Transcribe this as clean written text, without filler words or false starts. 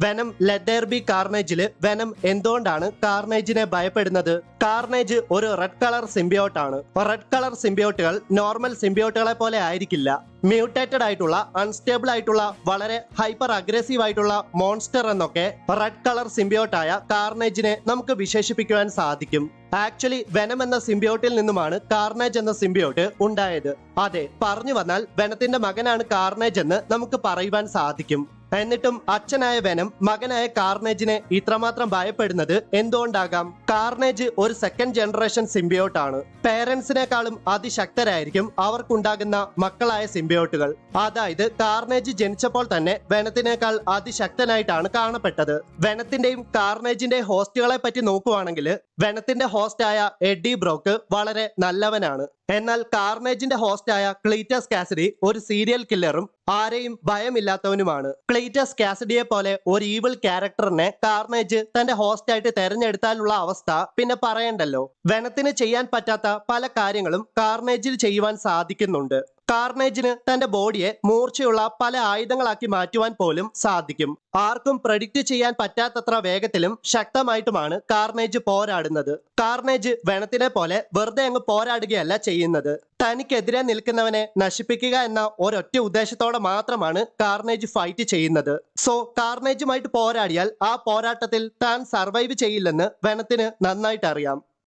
Venom let there be കാർനേജില് venom എന്തുകൊണ്ടാണ് കാർനേജിനെ ഭയപ്പെടുന്നത്? കാർനേജ് ഒരു റെഡ് കളർ സിംബിയോട്ട് ആണ്. റെഡ് കളർ സിംബിയോട്ടുകൾ നോർമൽ സിംബിയോട്ടുകളെ പോലെ ആയിരിക്കില്ല. മ്യൂട്ടേറ്റഡ് ആയിട്ടുള്ള, അൺസ്റ്റേബിൾ ആയിട്ടുള്ള, വളരെ ഹൈപ്പർ അഗ്രസീവ് ആയിട്ടുള്ള മോൺസ്റ്റർ എന്നൊക്കെ റെഡ് കളർ സിംബിയോട്ടായ കാർനേജിനെ നമുക്ക് വിശേഷിപ്പിക്കുവാൻ സാധിക്കും. ആക്ച്വലി വെനം എന്ന സിംബിയോട്ടിൽ നിന്നുമാണ് കാർനേജ് എന്ന സിംബിയോട്ട് ഉണ്ടായത്. അതെ, പറഞ്ഞു വന്നാൽ വെനത്തിന്റെ മകനാണ് കാർനേജ് എന്ന് നമുക്ക് പറയുവാൻ സാധിക്കും. എന്നിട്ടും അച്ഛനായ വെനം മകനായ കാർനേജിനെ ഇത്രമാത്രം ഭയപ്പെടുന്നത് എന്തുകൊണ്ടാകാം? കാർനേജ് ഒരു സെക്കൻഡ് ജനറേഷൻ സിംബിയോട്ട് ആണ്. പേരൻസിനേക്കാളും അതിശക്തരായിരിക്കും അവർക്കുണ്ടാകുന്ന മക്കളായ സിംബിയോട്ടുകൾ. അതായത് കാർനേജ് ജനിച്ചപ്പോൾ തന്നെ വെനത്തിനേക്കാൾ അതിശക്തനായിട്ടാണ് കാണപ്പെട്ടത്. വെനത്തിന്റെയും കാർനേജിന്റെ ഹോസ്റ്റുകളെ പറ്റി നോക്കുവാണെങ്കിൽ വെനത്തിന്റെ ഹോസ്റ്റായ എഡ്ഡി ബ്രോക്ക് വളരെ നല്ലവനാണ്. എന്നാൽ കാർനേജിന്റെ ഹോസ്റ്റായ ക്ലീറ്റസ് കാസിഡി ഒരു സീരിയൽ കില്ലറും ആരെയും ഭയമില്ലാത്തവനുമാണ്. ക്ലീറ്റസ് കാസിഡിയെ പോലെ ഒരു ഈവിൾ ക്യാരക്ടറിനെ കാർനേജ് തന്റെ ഹോസ്റ്റായിട്ട് തെരഞ്ഞെടുത്താലുള്ള അവസ്ഥ പിന്നെ പറയണ്ടല്ലോ. വെനത്തിന് ചെയ്യാൻ പറ്റാത്ത പല കാര്യങ്ങളും കാർനേജിൽ ചെയ്യുവാൻ സാധിക്കുന്നുണ്ട്. കാർനേജിന് തന്റെ ബോഡിയെ മൂർച്ചയുള്ള പല ആയുധങ്ങളാക്കി മാറ്റുവാൻ പോലും സാധിക്കും. ആർക്കും പ്രഡിക്റ്റ് ചെയ്യാൻ പറ്റാത്തത്ര വേഗത്തിലും ശക്തമായിട്ടുമാണ് കാർനേജ് പോരാടുന്നത്. കാർനേജ് വെനത്തിനെ പോലെ വെറുതെ അങ്ങ് പോരാടുകയല്ല ചെയ്യുന്നത്. തനിക്കെതിരെ നിൽക്കുന്നവനെ നശിപ്പിക്കുക എന്ന ഒരൊറ്റ ഉദ്ദേശത്തോടെ മാത്രമാണ് കാർനേജ് ഫൈറ്റ് ചെയ്യുന്നത്. സോ കാർനേജുമായിട്ട് പോരാടിയാൽ ആ പോരാട്ടത്തിൽ താൻ സർവൈവ് ചെയ്യില്ലെന്ന് വെനത്തിന് നന്നായിട്ട് അറിയാം.